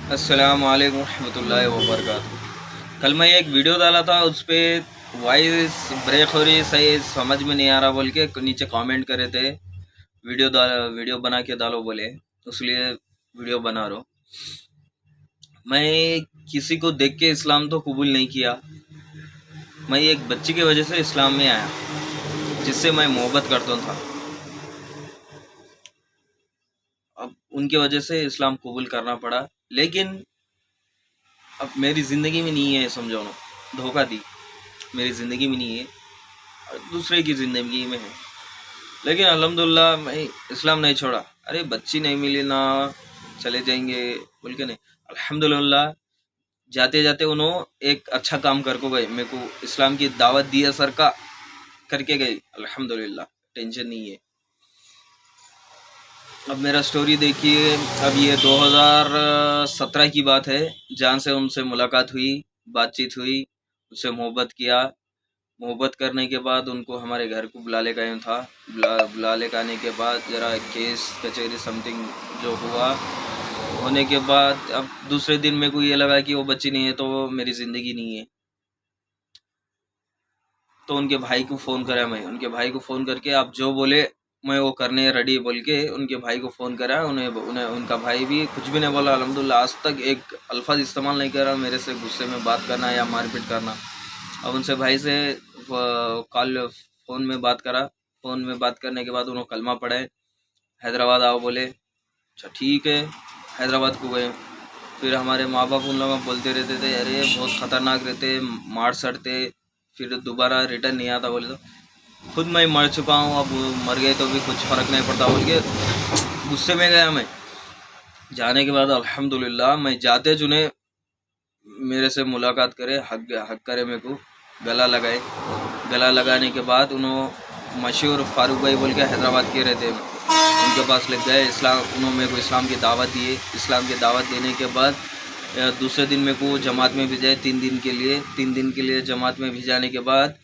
अस्सलाम वालेकुम रहमतुल्लाहि व बरकातुहू। कल मैं एक वीडियो डाला था, उस पर वॉइस ब्रेक हो रही, सही समझ में नहीं आ रहा बोल के नीचे कमेंट करे थे। वीडियो बना के डालो बोले, इसलिए वीडियो बना रहा हूँ। मैं किसी को देख के इस्लाम तो कबूल नहीं किया। मैं एक बच्ची की वजह से इस्लाम में आया, जिससे मैं मोहब्बत करता था। अब उनकी वजह से इस्लाम कबूल करना पड़ा, लेकिन अब मेरी ज़िंदगी में नहीं है, समझो ना, धोखा दी। मेरी ज़िंदगी में नहीं है, दूसरे की ज़िंदगी में है। लेकिन अल्हम्दुलिल्लाह मैं इस्लाम नहीं छोड़ा। अरे बच्ची नहीं मिली ना, चले जाएंगे बोल के नहीं। अल्हम्दुलिल्लाह जाते जाते उन्होंने एक अच्छा काम करके गए, मेरे को इस्लाम की दावत दी है सर का, करके गए। अल्हम्दुलिल्लाह टेंशन नहीं है। अब मेरा स्टोरी देखिए। अब ये 2017 की बात है, जहाँ से उनसे मुलाकात हुई, बातचीत हुई, उससे मोहब्बत किया। मोहब्बत करने के बाद उनको हमारे घर को बुला ले गए था। बुला ले आने के बाद ज़रा केस कचहरी समथिंग जो हुआ, होने के बाद अब दूसरे दिन मेरे को ये लगा कि वो बच्ची नहीं है तो वो मेरी ज़िंदगी नहीं है। तो उनके भाई को फ़ोन करा, मैं उनके भाई को फ़ोन करके आप जो बोले मैं वो करने रेडी बोल के उनके भाई को फ़ोन करा। उन्हें उन्हें उनका भाई भी कुछ भी नहीं बोला। अल्हम्दुलिल्लाह आज तक एक अल्फाज इस्तेमाल नहीं करा मेरे से गुस्से में बात करना या मारपीट करना। अब उनसे भाई से कॉल फ़ोन में बात करा। फ़ोन में बात करने के बाद उन्होंने कलमा पढ़े, हैदराबाद आओ बोले। अच्छा ठीक है, हैदराबाद को गए। फिर हमारे माँ बाप उन लोगों को बोलते रहते थे, अरे बहुत ख़तरनाक रहते, मार सड़ते, फिर दोबारा रिटर्न नहीं आता बोले। तो खुद मैं मर चुका हूँ, अब मर गए तो भी कुछ फ़र्क नहीं पड़ता बोल के गुस्से में गया मैं। जाने के बाद अल्हम्दुलिल्लाह मैं जाते चुने मेरे से मुलाकात करे, हक करे, मेरे को गला लगाए। गला लगाने के बाद उन्होंने मशहूर फारूक भाई बोल के हैदराबाद के रहते हैं, उनके पास लग गए। उन्होंने मेरे को इस्लाम की दावत दिए। इस्लाम की दावत देने के बाद दूसरे दिन मेरे को जमात में भेजाए 3 दिन के लिए। 3 दिन के लिए जमात में भेजाने के बाद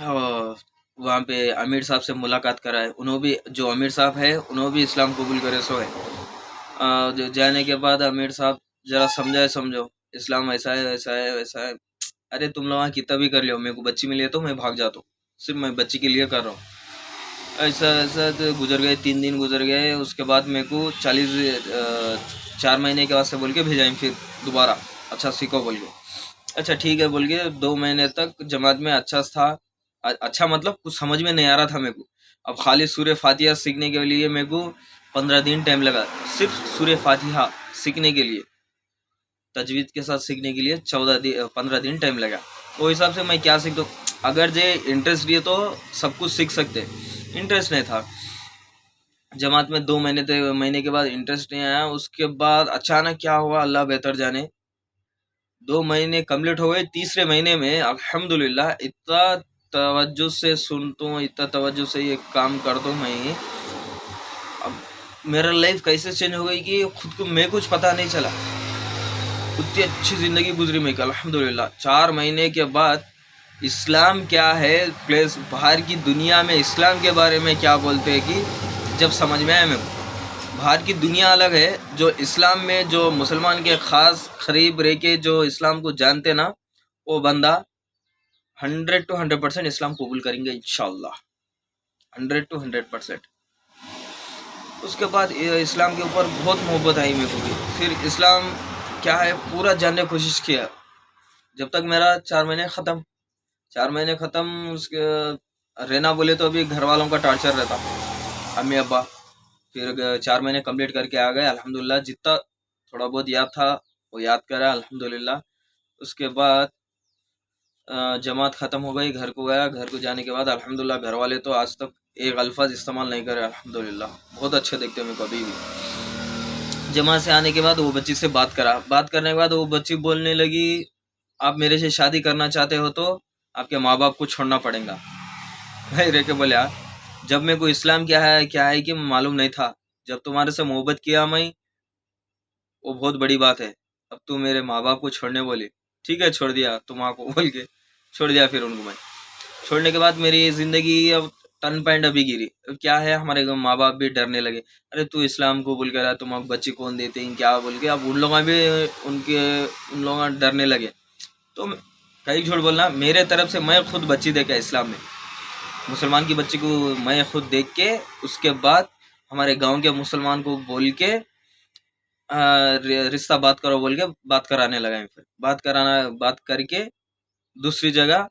वहाँ पे अमीर साहब से मुलाकात कराए। उन्होंने भी, जो अमीर साहब है उन्होंने भी इस्लाम कबूल करे सो है। जाने के बाद अमीर साहब जरा समझो, इस्लाम ऐसा है वैसा है वैसा है। अरे तुम लोग कितना भी कर लो, मेरे को बच्ची मिली है तो मैं भाग जाता हूँ, सिर्फ मैं बच्ची के लिए कर रहा हूँ। ऐसा ऐसा तो गुजर गए, 3 दिन गुजर गए। उसके बाद मेरे को 4 महीने के वास्ते बोल के भेजाएं फिर दोबारा, अच्छा सीखो बोल के। अच्छा ठीक है बोल के 2 महीने तक जमात में अच्छा था। अच्छा मतलब कुछ समझ में नहीं आ रहा था मेरे को। अब खाली सूर्य फातिहा सीखने के लिए मेरे को 15 दिन टाइम लगा, सिर्फ सूर्य फातिहा सीखने के लिए, तजवीद के साथ सीखने के लिए 15 दिन टाइम लगा। वो हिसाब से मैं क्या सीख दो, अगर जे इंटरेस्ट दिए तो सब कुछ सीख सकते। इंटरेस्ट नहीं था। जमात में 2 महीने के बाद इंटरेस्ट नहीं आया। उसके बाद अचानक क्या हुआ अल्लाह बेहतर जाने, 2 महीने कम्प्लीट हो गए। तीसरे महीने में अल्हम्दुलिल्लाह इतना तवज्जो से सुनता हूँ, इतना तवज्जो से ये काम करता हूँ मैं। अब मेरा लाइफ कैसे चेंज हो गई कि खुद को मैं कुछ पता नहीं चला। उतनी अच्छी ज़िंदगी गुजरी मेरी अल्हम्दुलिल्लाह। 4 महीने के बाद इस्लाम क्या है, प्लस बाहर की दुनिया में इस्लाम के बारे में क्या बोलते हैं, कि जब समझ में आया मेरे को बाहर की दुनिया अलग है। जो इस्लाम में जो मुसलमान के ख़ास करीब रह के जो इस्लाम को जानते ना, वो बंदा 100 to 100% इस्लाम कबूल करेंगे इंशाअल्लाह, 100 to 100%। उसके बाद इस्लाम के ऊपर बहुत मोहब्बत आई मेरे को भी। फिर इस्लाम क्या है पूरा जानने की कोशिश किया। जब तक मेरा 4 महीने ख़त्म, उसके रहना बोले तो अभी घर वालों का टॉर्चर रहता, अम्मी अब्बा। फिर 4 महीने कंप्लीट करके आ गए अल्हम्दुलिल्लाह। जितना थोड़ा बहुत याद था वो याद करा अल्हम्दुलिल्लाह। उसके बाद जमात ख़त्म हो गई, घर को गया। घर को जाने के बाद अल्हम्दुलिल्लाह घर वाले तो आज तक एक अल्फाज इस्तेमाल नहीं करे अल्हम्दुलिल्लाह। बहुत अच्छे देखते हैं मेरे को अभी भी। जमात से आने के बाद वो बच्ची से बात करा। बात करने के बाद वो बच्ची बोलने लगी, आप मेरे से शादी करना चाहते हो तो आपके माँ बाप को छोड़ना पड़ेगा। भाई रह के बोले यार, जब मेरे को इस्लाम क्या है कि मालूम नहीं था। जब तुम्हारे से मोहब्बत किया मैं, वो बहुत बड़ी बात है। अब तू मेरे माँ बाप को छोड़ने बोली, ठीक है छोड़ दिया तुम को बोल के छोड़ दिया। फिर उनको मैं छोड़ने के बाद मेरी ज़िंदगी अब टर्न पॉइंट अभी गिरी। क्या है, हमारे माँ बाप भी डरने लगे, अरे तू इस्लाम को बोल कर तुम अब बच्ची कौन देते हैं क्या बोल के, अब उन लोग भी उन लोग डरने लगे। तो कई झूठ बोलना, मेरे तरफ से मैं खुद बच्ची देखा इस्लाम में, मुसलमान की बच्ची को मैं खुद देख के, उसके बाद हमारे गांव के मुसलमान को बोल के रिश्ता बात करो बोल के बात कराने लगा। फिर बात करके दूसरी जगह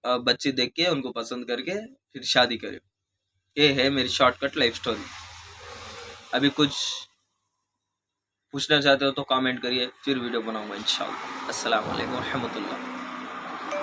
बच्ची देख के उनको पसंद करके फिर शादी करे। ये है मेरी शॉर्टकट लाइफ स्टोरी। अभी कुछ पूछना चाहते हो तो कमेंट करिए, फिर वीडियो बनाऊंगा इंशाल्लाह। अस्सलाम वालेकुम रहमतुल्लाह।